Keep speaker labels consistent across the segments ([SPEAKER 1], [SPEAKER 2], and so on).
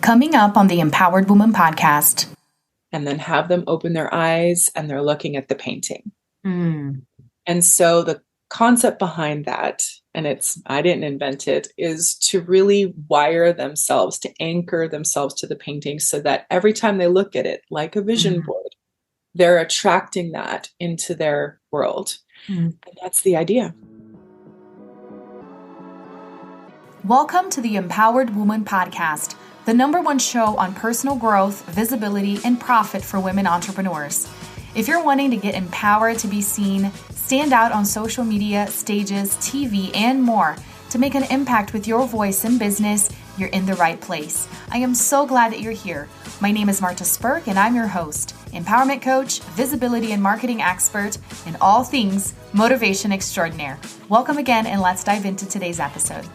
[SPEAKER 1] Coming up on the Empowered Woman podcast.
[SPEAKER 2] And then have them open their eyes and they're looking at the painting.
[SPEAKER 1] Mm.
[SPEAKER 2] And so the concept behind that, and I didn't invent it, is to really wire themselves, to anchor themselves to the painting so that every time they look at it, like a vision board, they're attracting that into their world. And that's the idea.
[SPEAKER 1] Welcome to the Empowered Woman podcast, the #1 show on personal growth, visibility, and profit for women entrepreneurs. If you're wanting to get empowered to be seen, stand out on social media, stages, TV, and more to make an impact with your voice in business, you're in the right place. I am so glad that you're here. My name is Marta Spurk, and I'm your host, empowerment coach, visibility and marketing expert, and all things motivation extraordinaire. Welcome again, and let's dive into today's episode.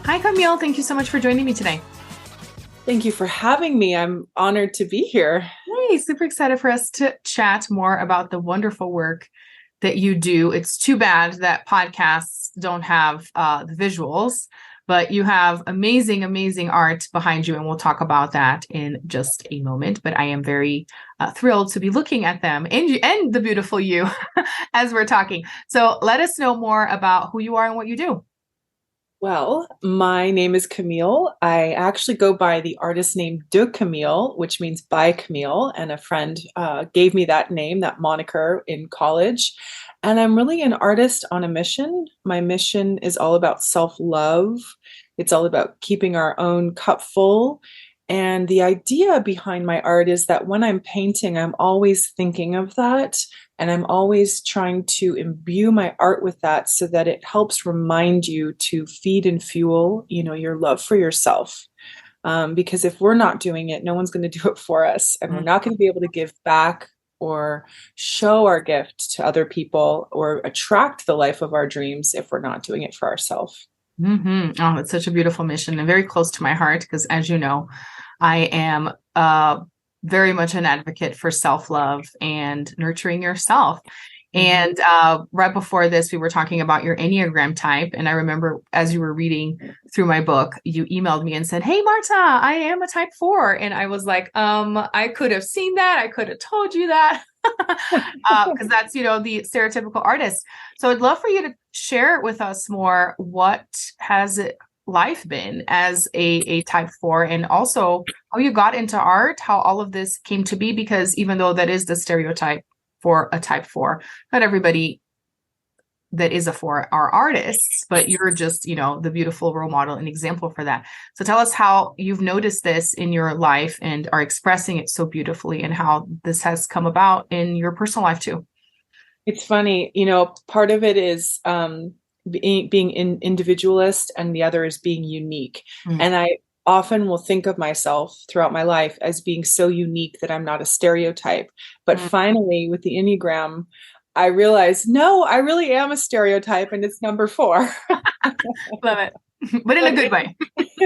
[SPEAKER 1] Hi, Camille. Thank you so much for joining me today.
[SPEAKER 2] Thank you for having me. I'm honored to be here.
[SPEAKER 1] Hey, super excited for us to chat more about the wonderful work that you do. It's too bad that podcasts don't have the visuals, but you have amazing, amazing art behind you, and we'll talk about that in just a moment. But I am very thrilled to be looking at them and the beautiful you as we're talking. So let us know more about who you are and what you do.
[SPEAKER 2] Well, my name is Camille. I actually go by the artist name de Camille, which means by Camille. And a friend gave me that name, that moniker in college. And I'm really an artist on a mission. My mission is all about self-love. It's all about keeping our own cup full. And the idea behind my art is that when I'm painting, I'm always thinking of that. And I'm always trying to imbue my art with that so that it helps remind you to feed and fuel, your love for yourself. Because if we're not doing it, no one's going to do it for us. And we're not going to be able to give back or show our gift to other people or attract the life of our dreams if we're not doing it for ourselves.
[SPEAKER 1] Mm-hmm. Oh, it's such a beautiful mission and very close to my heart because, as you know, I am very much an advocate for self-love and nurturing yourself. And right before this, we were talking about your Enneagram type. And I remember as you were reading through my book, you emailed me and said, "Hey, Marta, I am a type 4. And I was like, I could have seen that. I could have told you that. Because that's, the stereotypical artist. So I'd love for you to share with us more. What has life been as a type 4, and also how you got into art, how all of this came to be? Because even though that is the stereotype for a type 4, not everybody that is a 4 are artists, but you're just, the beautiful role model and example for that. So tell us how you've noticed this in your life and are expressing it so beautifully, and how this has come about in your personal life too.
[SPEAKER 2] It's funny, part of it is being individualist, and the other is being unique. And I often will think of myself throughout my life as being so unique that I'm not a stereotype. But finally, with the Enneagram, I realized, no, I really am a stereotype, and it's number 4.
[SPEAKER 1] Love it. But in a good way.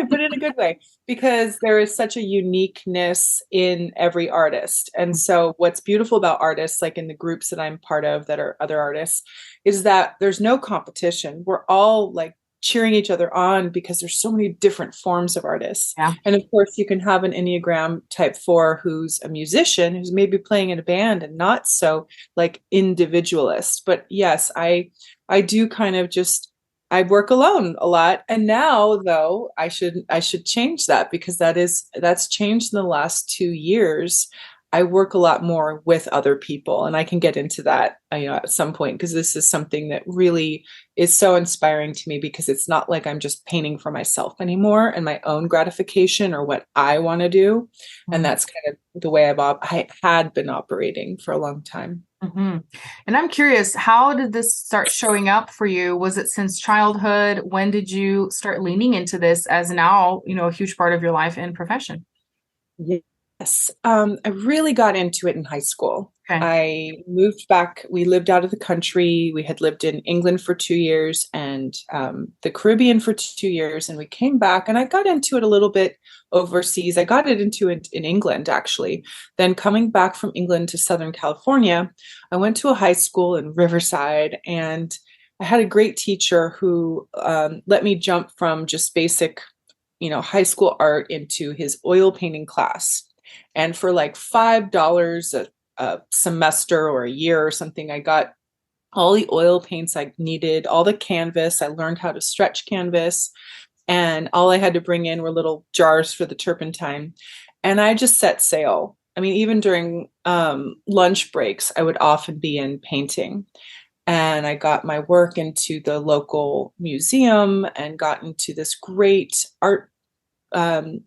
[SPEAKER 2] But in a good way, because there is such a uniqueness in every artist. And so what's beautiful about artists, like in the groups that I'm part of that are other artists, is that there's no competition. We're all like cheering each other on because there's so many different forms of artists.
[SPEAKER 1] Yeah.
[SPEAKER 2] And of course, you can have an Enneagram type 4 who's a musician, who's maybe playing in a band and not so like individualist. But yes, I do kind of I work alone a lot. And now though, I should change that, because that's changed in the last 2 years. I work a lot more with other people, and I can get into that, at some point, because this is something that really is so inspiring to me, because it's not like I'm just painting for myself anymore and my own gratification or what I want to do. And that's kind of the way I had been operating for a long time.
[SPEAKER 1] Mm-hmm. And I'm curious, how did this start showing up for you? Was it since childhood? When did you start leaning into this as now, a huge part of your life and profession?
[SPEAKER 2] Yes, I really got into it in high school.
[SPEAKER 1] Okay.
[SPEAKER 2] I moved back. We lived out of the country. We had lived in England for 2 years and the Caribbean for 2 years. And we came back and I got into it a little bit overseas. I got it into it in England, actually. Then coming back from England to Southern California, I went to a high school in Riverside and I had a great teacher who let me jump from just basic, high school art into his oil painting class. And for like $5 a semester or a year or something, I got all the oil paints I needed, all the canvas. I learned how to stretch canvas, and all I had to bring in were little jars for the turpentine. And I just set sail. I mean, even during lunch breaks, I would often be in painting. And I got my work into the local museum and got into this great art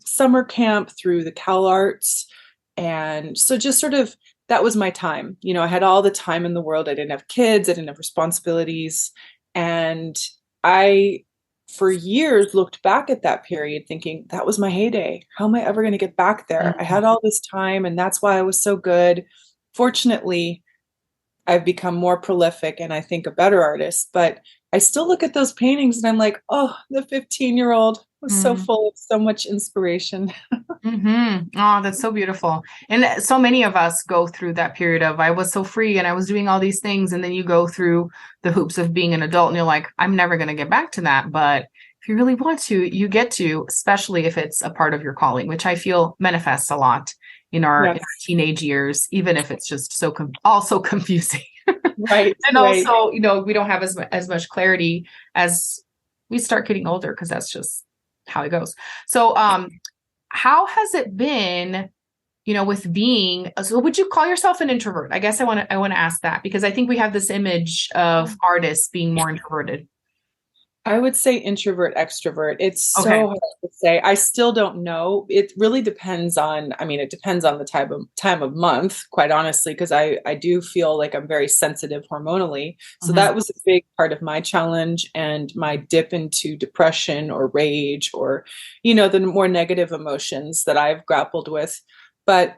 [SPEAKER 2] summer camp through the Cal Arts. And so just sort of that was my time. I had all the time in the world. I didn't have kids, I didn't have responsibilities. And I, for years, looked back at that period thinking that was my heyday. How am I ever going to get back there? I
[SPEAKER 1] Mhm.
[SPEAKER 2] had all this time, and that's why I was so good. Fortunately, I've become more prolific and I think a better artist, but I still look at those paintings and I'm like, oh, the 15-year-old was so
[SPEAKER 1] Mm.
[SPEAKER 2] full of so much inspiration.
[SPEAKER 1] Oh, that's so beautiful. And so many of us go through that period of I was so free and I was doing all these things. And then you go through the hoops of being an adult and you're like, I'm never going to get back to that. But if you really want to, you get to, especially if it's a part of your calling, which I feel manifests a lot in our
[SPEAKER 2] Yes.
[SPEAKER 1] teenage years, even if it's just also confusing.
[SPEAKER 2] Right,
[SPEAKER 1] And
[SPEAKER 2] right.
[SPEAKER 1] also, we don't have as much clarity as we start getting older because that's just how it goes. So, how has it been, with being, so would you call yourself an introvert? I guess I want to ask that because I think we have this image of artists being more introverted.
[SPEAKER 2] I would say introvert, extrovert. It's
[SPEAKER 1] Okay.
[SPEAKER 2] so hard to say. I still don't know. It really depends on, I mean, it depends on the time of month, quite honestly, because I do feel like I'm very sensitive hormonally. So
[SPEAKER 1] Mhm.
[SPEAKER 2] that was a big part of my challenge and my dip into depression or rage or, the more negative emotions that I've grappled with. But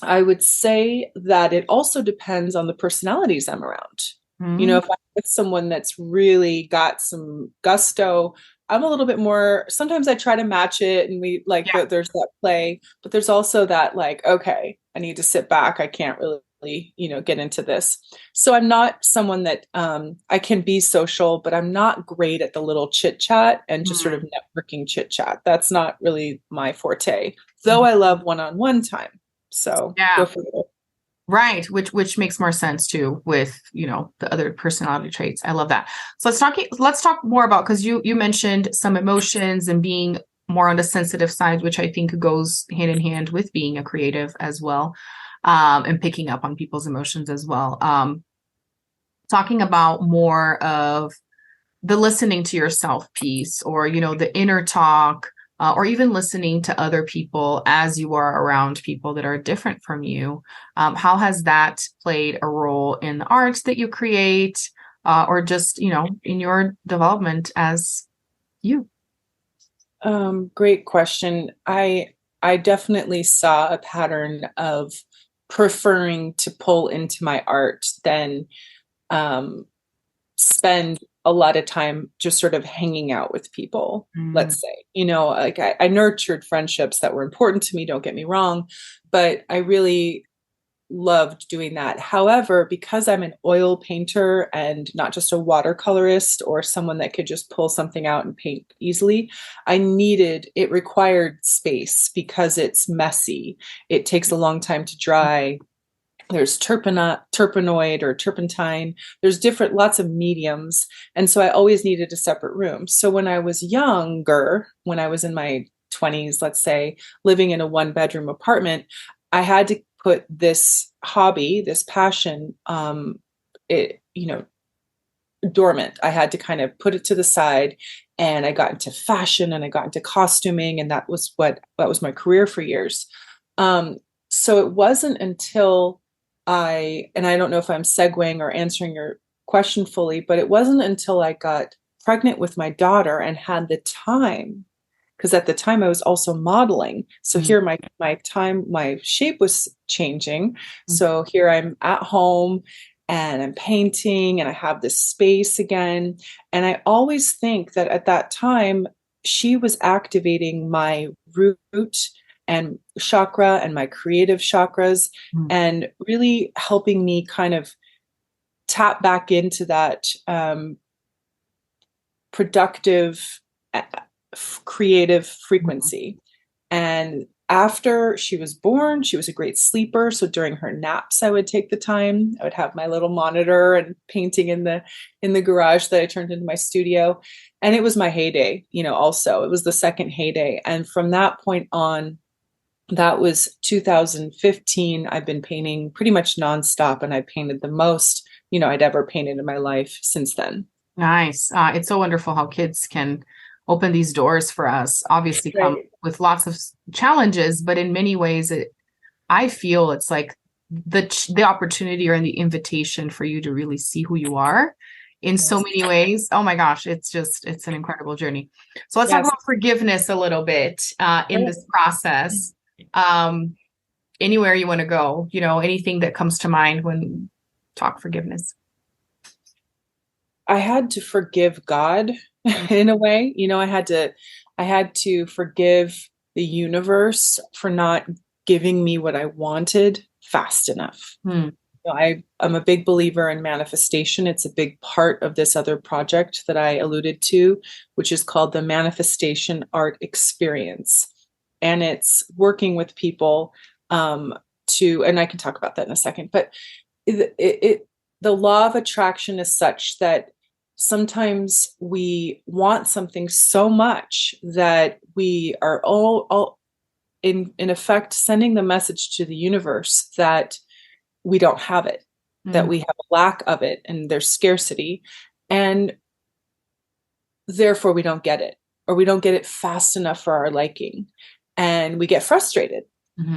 [SPEAKER 2] I would say that it also depends on the personalities I'm around.
[SPEAKER 1] Mhm.
[SPEAKER 2] If I'm with someone that's really got some gusto, I'm a little bit more, sometimes I try to match it and we like
[SPEAKER 1] Yeah.
[SPEAKER 2] there's that play, but there's also that like, okay, I need to sit back. I can't really, get into this. So I'm not someone that I can be social, but I'm not great at the little chit chat and just sort of
[SPEAKER 1] Mhm.
[SPEAKER 2] networking chit chat. That's not really my forte, though
[SPEAKER 1] Mhm.
[SPEAKER 2] I love one-on-one time. So go
[SPEAKER 1] Yeah.
[SPEAKER 2] for it.
[SPEAKER 1] Right, which makes more sense too with, the other personality traits. I love that. So let's talk more about because you mentioned some emotions and being more on the sensitive side, which I think goes hand in hand with being a creative as well, and picking up on people's emotions as well. Talking about more of the listening to yourself piece or the inner talk, or even listening to other people as you are around people that are different from you. How has that played a role in the art that you create, or just in your development as you?
[SPEAKER 2] Great question. I definitely saw a pattern of preferring to pull into my art than um, spend a lot of time just sort of hanging out with people,
[SPEAKER 1] Mm.
[SPEAKER 2] let's say. Like I nurtured friendships that were important to me, don't get me wrong, but I really loved doing that. However, because I'm an oil painter and not just a watercolorist or someone that could just pull something out and paint easily, it required space because it's messy. It takes a long time to dry. There's terpenoid or turpentine. There's lots of mediums. And so I always needed a separate room. So when I was younger, when I was in my 20s, let's say, living in a one-bedroom apartment, I had to put this hobby, this passion, it, dormant. I had to kind of put it to the side, and I got into fashion and I got into costuming, and that was my career for years. Um, so it wasn't until and I don't know if I'm segueing or answering your question fully, but it wasn't until I got pregnant with my daughter and had the time because at the time I was also modeling. So here my shape was changing. So here I'm at home and I'm painting and I have this space again. And I always think that at that time, she was activating my root and chakra and my creative chakras and really helping me kind of tap back into that productive, creative frequency. And after she was born, she was a great sleeper. So during her naps, I would take the time. I would have my little monitor and painting in the garage that I turned into my studio. And it was my heyday, also. It was the second heyday. And from that point on, that was 2015. I've been painting pretty much nonstop, and I painted the most, I'd ever painted in my life since then.
[SPEAKER 1] Nice. It's so wonderful how kids can open these doors for us. Obviously, come with lots of challenges, but in many ways, I feel it's like the opportunity or the invitation for you to really see who you are in so many ways. Oh my gosh, it's an incredible journey. So let's talk about forgiveness a little bit in this process. Anywhere you want to go, anything that comes to mind when talk forgiveness.
[SPEAKER 2] I had to forgive God in a way. I had to forgive the universe for not giving me what I wanted fast enough. I'm a big believer in manifestation. It's a big part of this other project that I alluded to, which is called the Manifestation Art Experience. And it's working with people and I can talk about that in a second, but the law of attraction is such that sometimes we want something so much that we are all in effect sending the message to the universe that we don't have it, that we have a lack of it, and there's scarcity, and therefore we don't get it, or we don't get it fast enough for our liking, and we get frustrated.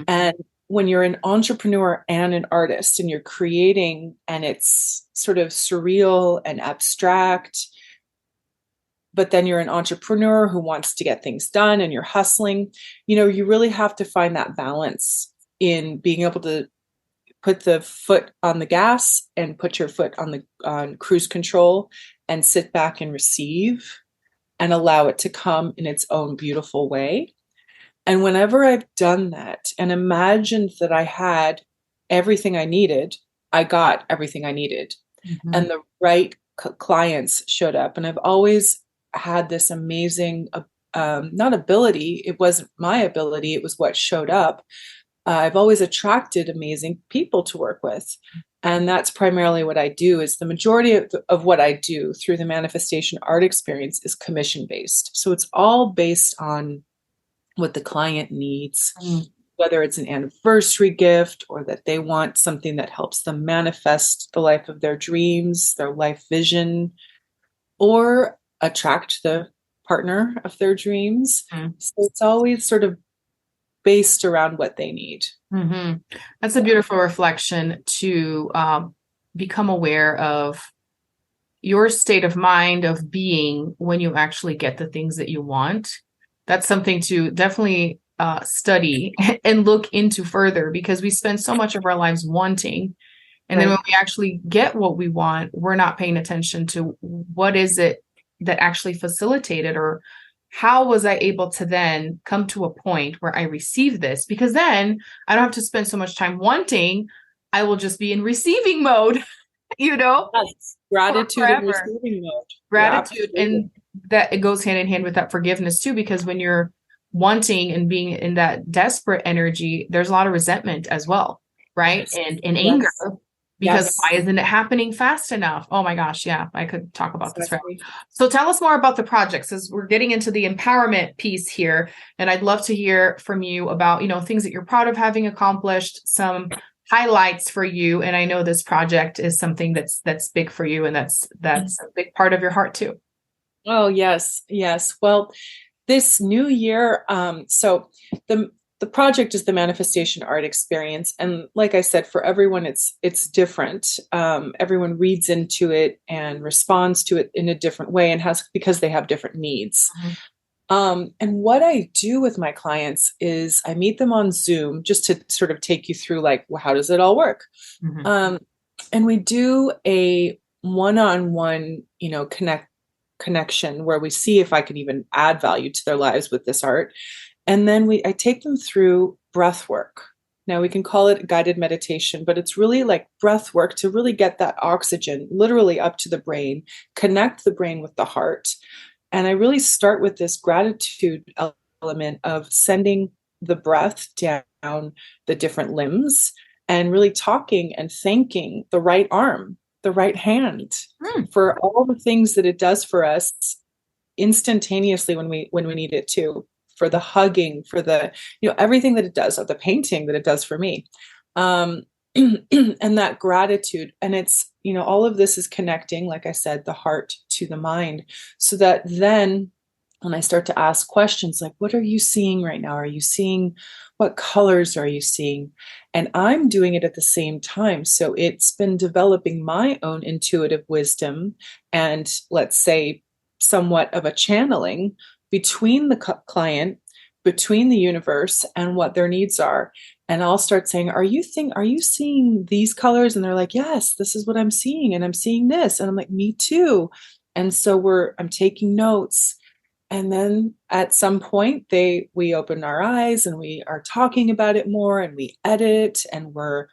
[SPEAKER 2] And when you're an entrepreneur and an artist and you're creating and it's sort of surreal and abstract, but then you're an entrepreneur who wants to get things done and you're hustling, you really have to find that balance in being able to put the foot on the gas and put your foot on cruise control and sit back and receive and allow it to come in its own beautiful way. And whenever I've done that and imagined that I had everything I needed, I got everything I needed. And the right clients showed up. And I've always had this amazing, not ability, it wasn't my ability, it was what showed up. I've always attracted amazing people to work with. And that's primarily what I do. Is the majority of what I do through the Manifestation Art Experience is commission-based. So it's all based on what the client needs, whether it's an anniversary gift or that they want something that helps them manifest the life of their dreams, their life vision, or attract the partner of their dreams. So it's always sort of based around what they need.
[SPEAKER 1] That's a beautiful reflection to become aware of your state of mind of being when you actually get the things that you want. That's something to definitely study and look into further, because we spend so much of our lives wanting. And then when we actually get what we want, we're not paying attention to what is it that actually facilitated, or how was I able to then come to a point where I receive this? Because then I don't have to spend so much time wanting. I will just be in receiving mode,
[SPEAKER 2] Yes. Gratitude and receiving mode.
[SPEAKER 1] Gratitude. And that it goes hand in hand with that forgiveness too, because when you're wanting and being in that desperate energy, there's a lot of resentment as well, right? And anger, because why isn't it happening fast enough? Oh my gosh, yeah, I could talk about this forever. So tell us more about the projects, as we're getting into the empowerment piece here, and I'd love to hear from you about things that you're proud of having accomplished, some highlights for you. And I know this project is something that's big for you, and that's a big part of your heart too.
[SPEAKER 2] Oh, yes. Well, this new year, so the project is the Manifestation Art Experience. And like I said, for everyone, it's different. Everyone reads into it and responds to it in a different way, and because they have different needs. And what I do with my clients is I meet them on Zoom just to sort of take you through like, well, how does it all work?
[SPEAKER 1] Mm-hmm.
[SPEAKER 2] And we do a one-on-one, connection where we see if I can even add value to their lives with this art. And then I take them through breath work. Now we can call it guided meditation, but it's really like breath work to really get that oxygen literally up to the brain, connect the brain with the heart. And I really start with this gratitude element of sending the breath down the different limbs and really talking and thanking the right arm, the right hand for all the things that it does for us instantaneously when we need it to, for the hugging, for the, everything that it does, or the painting that it does for me. And that gratitude. And it's, all of this is connecting, like I said, the heart to the mind, so that then when I start to ask questions like, what are you seeing right now? Are you seeing, what colors are you seeing? And I'm doing it at the same time. So it's been developing my own intuitive wisdom and, let's say, somewhat of a channeling between the client, between the universe, and what their needs are. And I'll start saying, are you seeing these colors? And they're like, yes, this is what I'm seeing. And I'm seeing this. And I'm like, me too. And so I'm taking notes. And then at some point we open our eyes and we are talking about it more, and we edit, and we're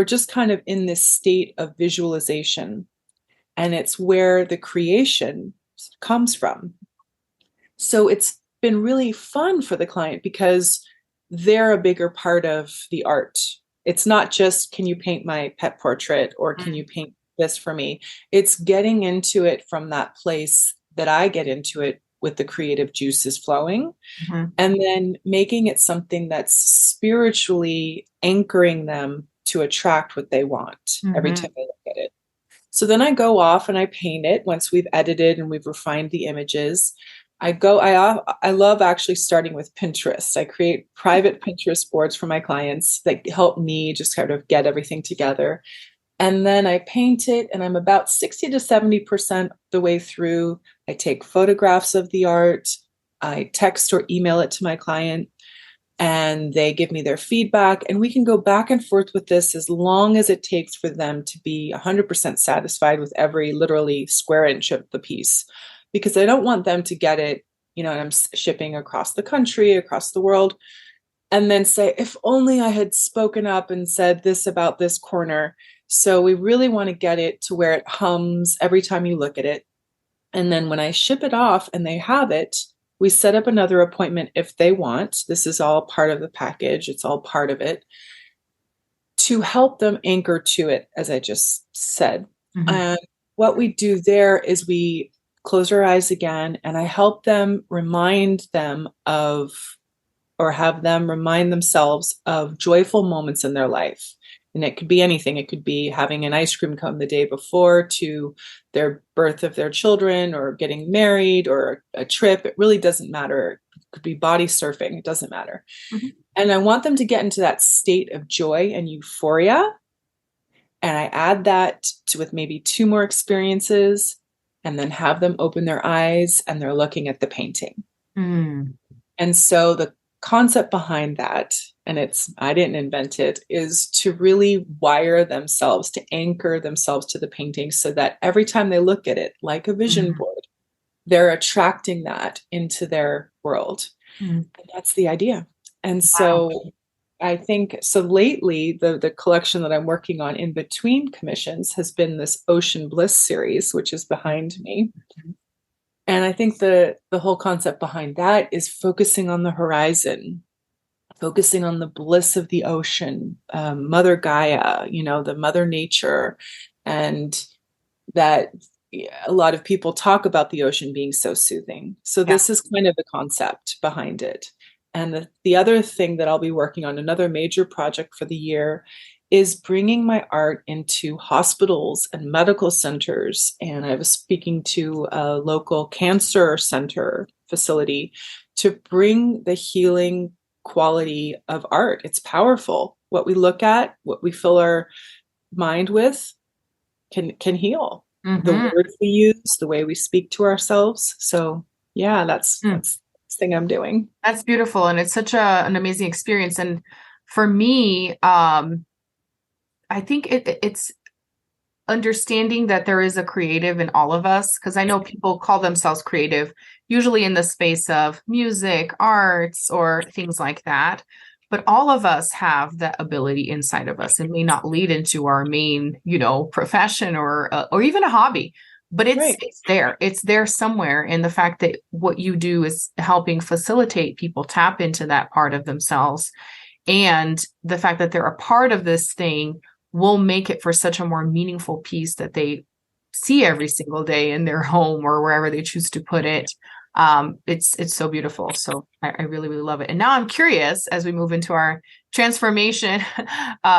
[SPEAKER 2] just kind of in this state of visualization. And it's where the creation comes from. So it's been really fun for the client because they're a bigger part of the art. It's not just, can you paint my pet portrait, or can you paint this for me? It's getting into it from that place that I get into it, with the creative juices flowing, and then making it something that's spiritually anchoring them to attract what they want every time they look at it. So then I go off and I paint it once we've edited and we've refined the images. I love actually starting with Pinterest. I create private Pinterest boards for my clients that help me just kind of get everything together. And then I paint it, and I'm about 60 to 70% the way through. I take photographs of the art. I text or email it to my client, and they give me their feedback. And we can go back and forth with this as long as it takes for them to be 100% satisfied with every literally square inch of the piece. Because I don't want them to get it, and I'm shipping across the country, across the world, and then say, if only I had spoken up and said this about this corner. So we really want to get it to where it hums every time you look at it. And then when I ship it off and they have it, we set up another appointment if they want. This is all part of the package. It's all part of it, to help them anchor to it, as I just said. And what we do there is we close our eyes again, and I help them remind them of, or have them remind themselves of, joyful moments in their life. And it could be anything. It could be having an ice cream cone the day before, to their birth of their children, or getting married, or a trip. It really doesn't matter. It could be body surfing. It doesn't matter. And I want them to get into that state of joy and euphoria. And I add that with maybe 2 more experiences, and then have them open their eyes and they're looking at the painting. And so the concept behind that, and I didn't invent it, is to really wire themselves, to anchor themselves to the painting, so that every time they look at it, like a vision board, they're attracting that into their world. And that's the idea. And so I think, so lately, the collection that I'm working on in between commissions has been this Ocean Bliss series, which is behind me. And I think the whole concept behind that is focusing on the horizon, focusing on the bliss of the ocean, Mother Gaia, the Mother Nature, and that a lot of people talk about the ocean being so soothing. So this is kind of the concept behind it. And the other thing that I'll be working on, another major project for the year, is bringing my art into hospitals and medical centers. And I was speaking to a local cancer center facility to bring the healing quality of art. It's powerful. What we look at, what we fill our mind with, can heal. The words we use, the way we speak to ourselves. So yeah, that's next thing I'm doing.
[SPEAKER 1] That's beautiful. And it's such an amazing experience. And for me, I think it's understanding that there is a creative in all of us, because I know people call themselves creative, usually in the space of music, arts, or things like that. But all of us have that ability inside of us. It may not lead into our main, profession or even a hobby, but
[SPEAKER 2] Right.
[SPEAKER 1] it's there. It's there somewhere. And the fact that what you do is helping facilitate people tap into that part of themselves, and the fact that they're a part of this thing will make it for such a more meaningful piece that they see every single day in their home or wherever they choose to put it. It's so beautiful. So I really, really love it. And now I'm curious, as we move into our transformation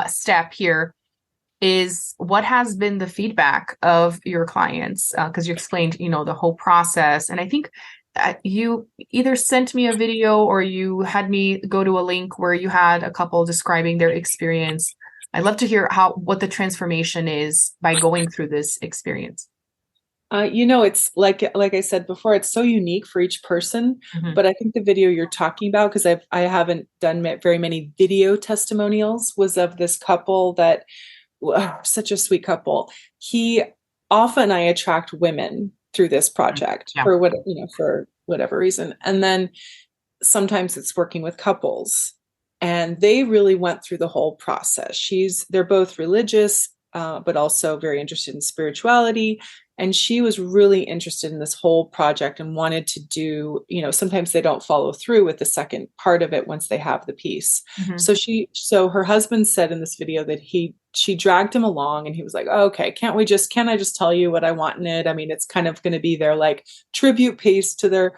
[SPEAKER 1] step here, is what has been the feedback of your clients? Because you explained, the whole process. And I think you either sent me a video or you had me go to a link where you had a couple describing their experience. I'd love to hear what the transformation is by going through this experience.
[SPEAKER 2] It's like I said before, it's so unique for each person.
[SPEAKER 1] Mm-hmm.
[SPEAKER 2] But I think the video you're talking about, because I haven't done very many video testimonials, was of this couple that such a sweet couple. I attract women through this project for whatever reason, and then sometimes it's working with couples, and they really went through the whole process. They're both religious, but also very interested in spirituality. And she was really interested in this whole project and wanted to do, sometimes they don't follow through with the second part of it once they have the piece. Mm-hmm. So her husband said in this video that she dragged him along, and he was like, oh, okay, can't I just tell you what I want in it? I mean, it's kind of going to be their like tribute piece to their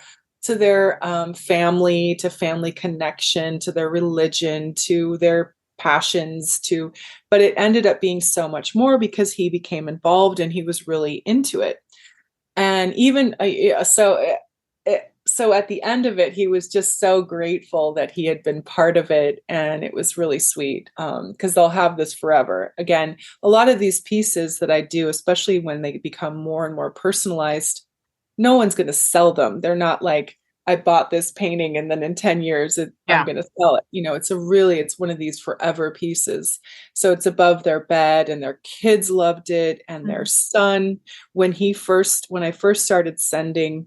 [SPEAKER 2] family, to family connection, to their religion, to their passions, but it ended up being so much more because he became involved and he was really into it. And even so at the end of it, he was just so grateful that he had been part of it, and it was really sweet, because they'll have this forever. Again, a lot of these pieces that I do, especially when they become more and more personalized, no one's going to sell them. They're not like, I bought this painting and then in 10 years I'm going to sell it. It's one of these forever pieces. So it's above their bed, and their kids loved it. And their son, when I first started sending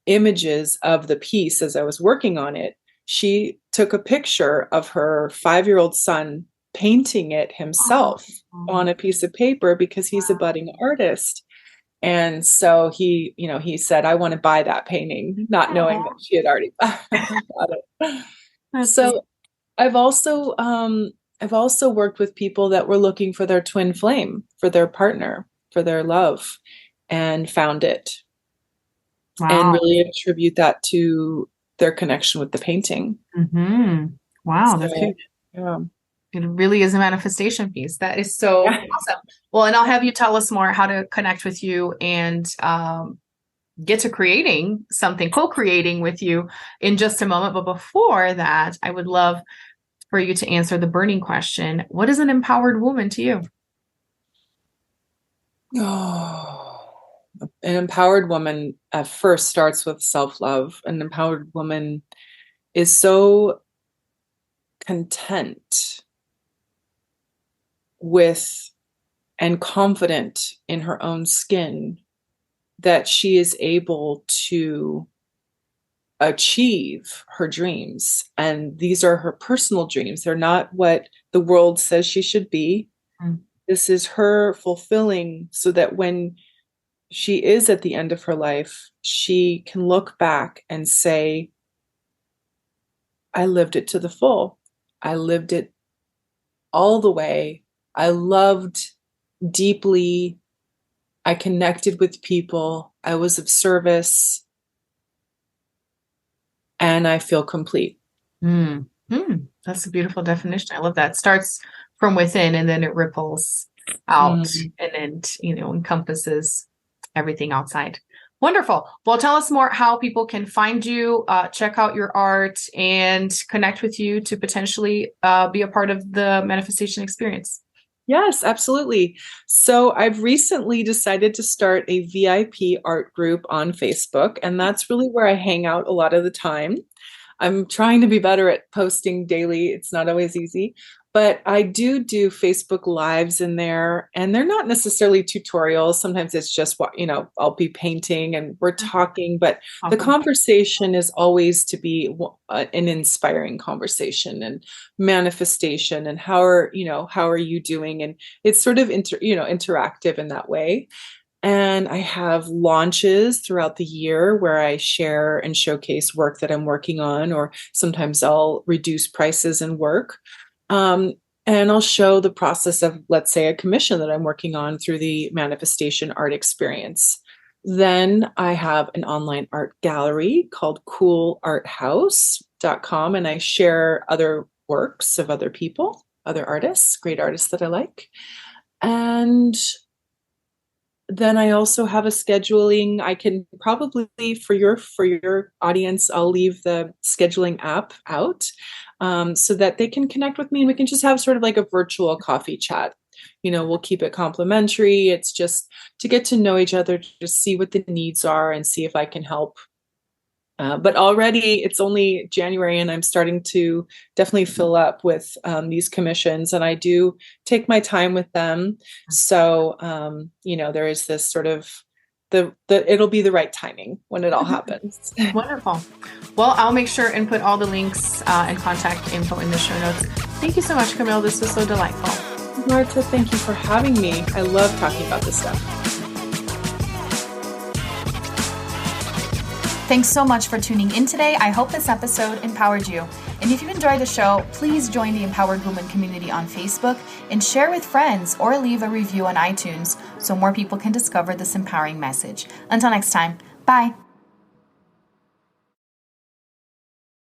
[SPEAKER 2] images of the piece as I was working on it, she took a picture of her 5-year-old son painting it himself on a piece of paper, because he's a budding artist. And so he said, I want to buy that painting, not knowing that she had already bought it. So I've also worked with people that were looking for their twin flame, for their partner, for their love, and found it. Wow. And really attribute that to their connection with the painting.
[SPEAKER 1] Mm-hmm. Wow, that's huge.
[SPEAKER 2] Yeah.
[SPEAKER 1] It really is a manifestation piece. That is so awesome. Well, and I'll have you tell us more how to connect with you and get to creating something, co-creating with you in just a moment. But before that, I would love for you to answer the burning question. What is an empowered woman to you?
[SPEAKER 2] Oh, an empowered woman at first starts with self-love. An empowered woman is so content with and confident in her own skin that she is able to achieve her dreams. And these are her personal dreams. They're not what the world says she should be. This is her fulfilling, so that when she is at the end of her life, she can look back and say, I lived it to the full. I lived it all the way. I loved deeply. I connected with people. I was of service. And I feel complete.
[SPEAKER 1] That's a beautiful definition. I love that. It starts from within, and then it ripples out, and then, encompasses everything outside. Wonderful. Well, tell us more how people can find you, check out your art, and connect with you to potentially be a part of the manifestation experience.
[SPEAKER 2] Yes, absolutely. So I've recently decided to start a VIP art group on Facebook, and that's really where I hang out a lot of the time. I'm trying to be better at posting daily. It's not always easy, but I do Facebook lives in there, and they're not necessarily tutorials. Sometimes it's just what, I'll be painting and we're talking, but the
[SPEAKER 1] Awesome.
[SPEAKER 2] conversation is always to be an inspiring conversation and manifestation and how are you doing? And it's sort of interactive in that way. And I have launches throughout the year where I share and showcase work that I'm working on, or sometimes I'll reduce prices and work. Um, and I'll show the process of, let's say, a commission that I'm working on through the manifestation art experience. Then I have an online art gallery called coolarthouse.com, and I share other works of other people, other artists, great artists that I like. And then I also have a scheduling. I can probably for your audience, I'll leave the scheduling app out so that they can connect with me and we can just have sort of like a virtual coffee chat. We'll keep it complimentary. It's just to get to know each other, to see what the needs are and see if I can help. But already it's only January and I'm starting to definitely fill up with these commissions, and I do take my time with them. So, there is this sort of it'll be the right timing when it all happens.
[SPEAKER 1] Wonderful. Well, I'll make sure and put all the links and contact info in the show notes. Thank you so much, Camille. This was so delightful.
[SPEAKER 2] Martha, thank you for having me. I love talking about this stuff.
[SPEAKER 3] Thanks so much for tuning in today. I hope this episode empowered you. And if you enjoyed the show, please join the Empowered Woman community on Facebook and share with friends or leave a review on iTunes so more people can discover this empowering message. Until next time, bye.